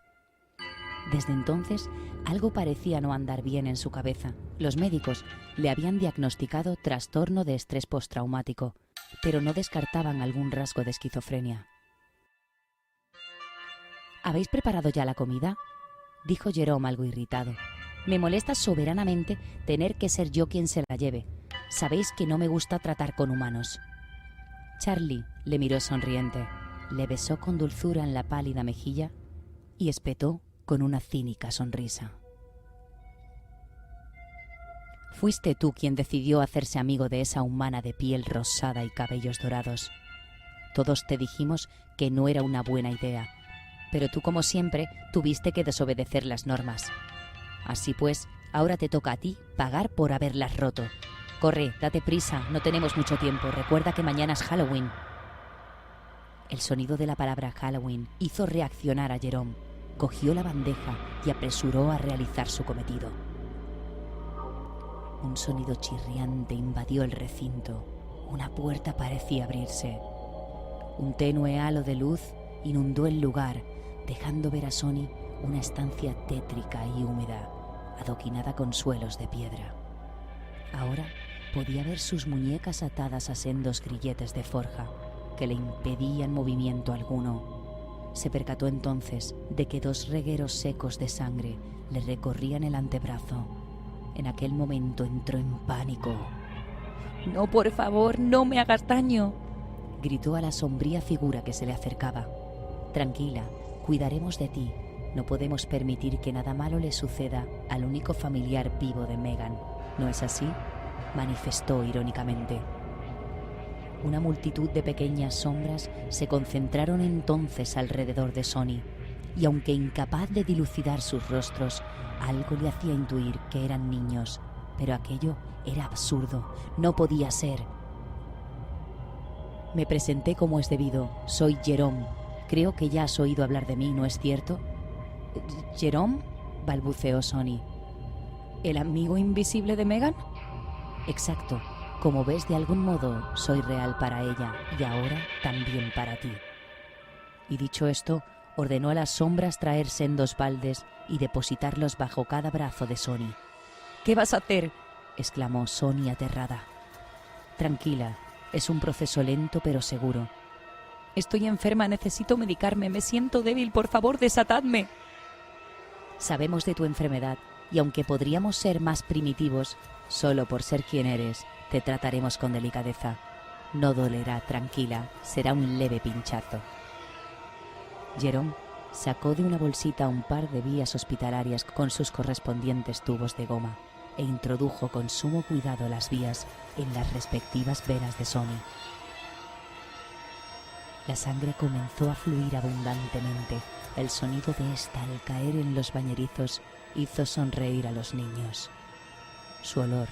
Desde entonces, algo parecía no andar bien en su cabeza. Los médicos le habían diagnosticado trastorno de estrés postraumático, pero no descartaban algún rasgo de esquizofrenia. ¿Habéis preparado ya la comida?, dijo Jerome algo irritado. Me molesta soberanamente tener que ser yo quien se la lleve. Sabéis que no me gusta tratar con humanos. Charlie le miró sonriente, le besó con dulzura en la pálida mejilla y espetó con una cínica sonrisa. Fuiste tú quien decidió hacerse amigo de esa humana de piel rosada y cabellos dorados. Todos te dijimos que no era una buena idea, pero tú, como siempre, tuviste que desobedecer las normas. Así pues, ahora te toca a ti pagar por haberlas roto. Corre, date prisa, no tenemos mucho tiempo. Recuerda que mañana es Halloween. El sonido de la palabra Halloween hizo reaccionar a Jerome. Cogió la bandeja y apresuró a realizar su cometido. Un sonido chirriante invadió el recinto. Una puerta parecía abrirse. Un tenue halo de luz inundó el lugar, dejando ver a Sonny una estancia tétrica y húmeda, adoquinada con suelos de piedra. Ahora podía ver sus muñecas atadas a sendos grilletes de forja que le impedían movimiento alguno. Se percató entonces de que 2 regueros secos de sangre le recorrían el antebrazo. En aquel momento entró en pánico. «No, por favor, no me hagas daño», gritó a la sombría figura que se le acercaba. «Tranquila, cuidaremos de ti. No podemos permitir que nada malo le suceda al único familiar vivo de Megan. ¿No es así?», manifestó irónicamente. Una multitud de pequeñas sombras se concentraron entonces alrededor de Sonny, y aunque incapaz de dilucidar sus rostros, algo le hacía intuir que eran niños, pero aquello era absurdo, no podía ser. Me presenté como es debido, soy Jerome. Creo que ya has oído hablar de mí, ¿no es cierto? ¿Jerome?, balbuceó Sonny. ¿El amigo invisible de Megan? Exacto. Como ves, de algún modo soy real para ella y ahora también para ti. Y dicho esto, ordenó a las sombras traer sendos baldes y depositarlos bajo cada brazo de Sonny. «¿Qué vas a hacer?», exclamó Sonny aterrada. «Tranquila, es un proceso lento pero seguro». «Estoy enferma, necesito medicarme, me siento débil, por favor, desatadme». «Sabemos de tu enfermedad y aunque podríamos ser más primitivos, solo por ser quien eres, te trataremos con delicadeza. No dolerá, tranquila, será un leve pinchazo». Jerome sacó de una bolsita un par de vías hospitalarias con sus correspondientes tubos de goma e introdujo con sumo cuidado las vías en las respectivas venas de Sonny. La sangre comenzó a fluir abundantemente. El sonido de esta al caer en los bañerizos hizo sonreír a los niños. Su olor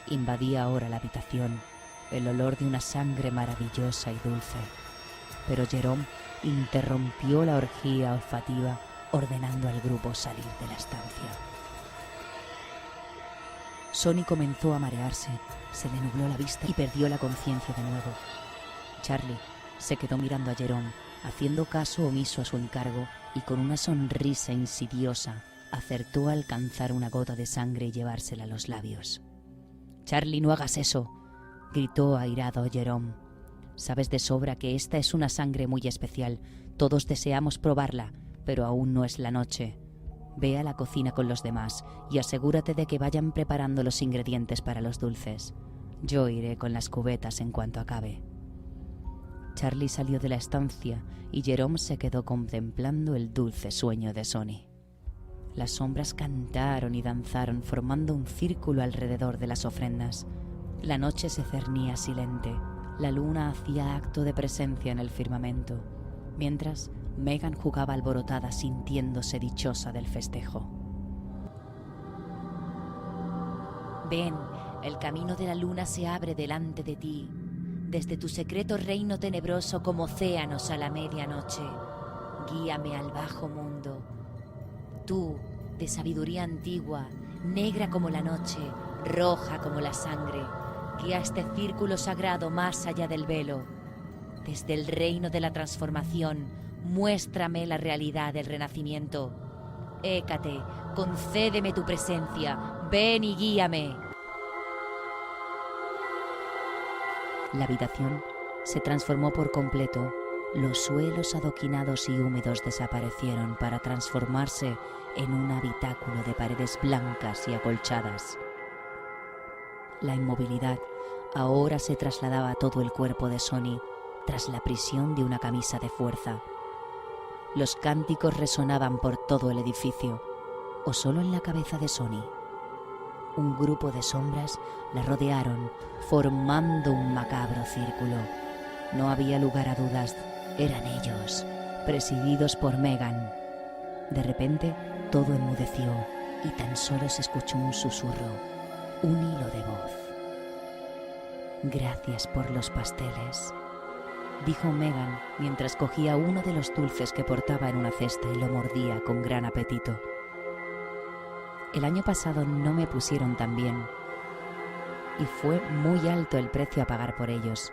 invadía ahora la habitación, el olor de una sangre maravillosa y dulce. Pero Jerome interrumpió la orgía olfativa, ordenando al grupo salir de la estancia. Sonny comenzó a marearse, se le nubló la vista y perdió la conciencia de nuevo. Charlie se quedó mirando a Jerome, haciendo caso omiso a su encargo, y con una sonrisa insidiosa acertó a alcanzar una gota de sangre y llevársela a los labios. «Charlie, no hagas eso», gritó airado Jerome. «Sabes de sobra que esta es una sangre muy especial. Todos deseamos probarla, pero aún no es la noche. Ve a la cocina con los demás y asegúrate de que vayan preparando los ingredientes para los dulces. Yo iré con las cubetas en cuanto acabe. Charlie salió de la estancia y Jerome se quedó contemplando el dulce sueño de Sonny. Las sombras cantaron y danzaron formando un círculo alrededor de las ofrendas. La noche se cernía silente. La luna hacía acto de presencia en el firmamento, mientras Megan jugaba alborotada sintiéndose dichosa del festejo. Ven, el camino de la luna se abre delante de ti, desde tu secreto reino tenebroso como océanos a la medianoche. Guíame al bajo mundo. Tú, de sabiduría antigua, negra como la noche, roja como la sangre, guía este círculo sagrado más allá del velo. Desde el reino de la transformación, muéstrame la realidad del renacimiento. Hécate, concédeme tu presencia, ven y guíame. La habitación se transformó por completo. Los suelos adoquinados y húmedos desaparecieron para transformarse en un habitáculo de paredes blancas y acolchadas. La inmovilidad ahora se trasladaba a todo el cuerpo de Sonny tras la prisión de una camisa de fuerza. Los cánticos resonaban por todo el edificio, o solo en la cabeza de Sonny. Un grupo de sombras la rodearon, formando un macabro círculo. No había lugar a dudas, eran ellos, presididos por Megan. De repente, todo enmudeció y tan solo se escuchó un susurro, un hilo de voz. «Gracias por los pasteles», dijo Megan mientras cogía uno de los dulces que portaba en una cesta y lo mordía con gran apetito. El año pasado no me pusieron tan bien y fue muy alto el precio a pagar por ellos.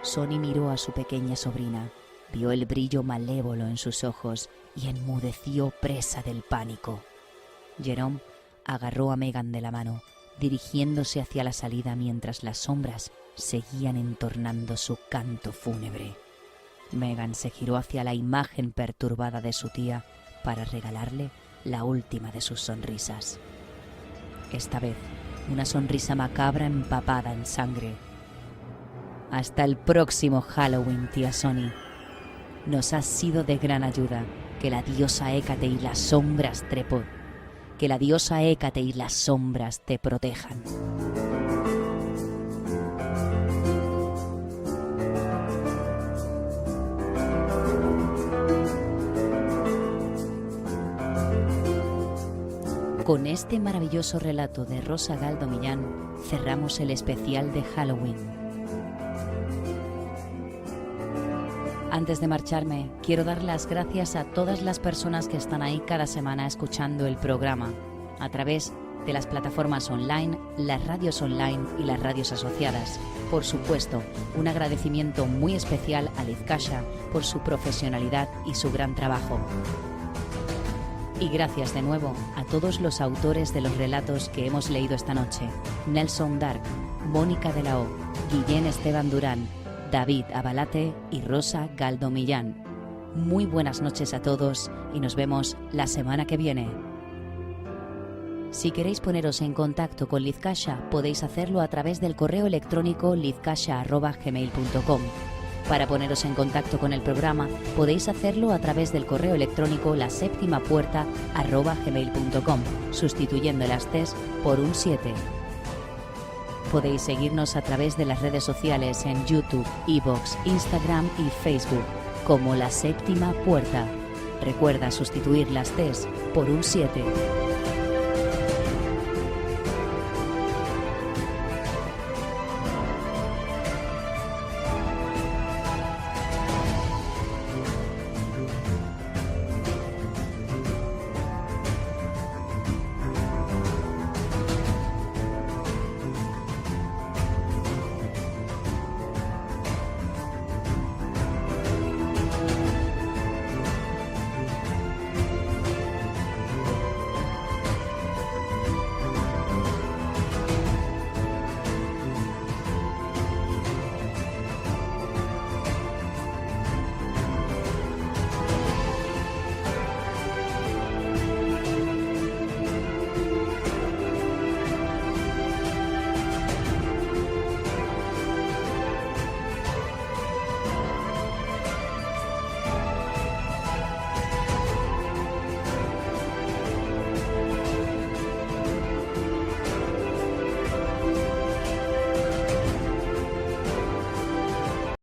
Sonny miró a su pequeña sobrina, vio el brillo malévolo en sus ojos y enmudeció presa del pánico. Jerome agarró a Megan de la mano, dirigiéndose hacia la salida mientras las sombras seguían entornando su canto fúnebre. Megan se giró hacia la imagen perturbada de su tía para regalarle la última de sus sonrisas. Esta vez, una sonrisa macabra empapada en sangre. Hasta el próximo Halloween, tía Sonny. Nos has sido de gran ayuda. Que la diosa Hécate y las sombras que la diosa Hécate y las sombras te protejan. Con este maravilloso relato de Rosa Galdo Millán cerramos el especial de Halloween. Antes de marcharme, quiero dar las gracias a todas las personas que están ahí cada semana escuchando el programa a través de las plataformas online, las radios online y las radios asociadas. Por supuesto, un agradecimiento muy especial a Liz Kasha por su profesionalidad y su gran trabajo. Y gracias de nuevo a todos los autores de los relatos que hemos leído esta noche: Nelson Dark, Mónica de la O, Guillén Esteban Durán, David Abalate y Rosa Galdo Millán. Muy buenas noches a todos y nos vemos la semana que viene. Si queréis poneros en contacto con Liz Kasha, podéis hacerlo a través del correo electrónico lizkasha@gmail.com. Para poneros en contacto con el programa, podéis hacerlo a través del correo electrónico laseptimapuerta@gmail.com, sustituyendo las T's por un 7. Podéis seguirnos a través de las redes sociales en YouTube, iVoox, Instagram y Facebook como La Séptima Puerta. Recuerda sustituir las T's por un 7.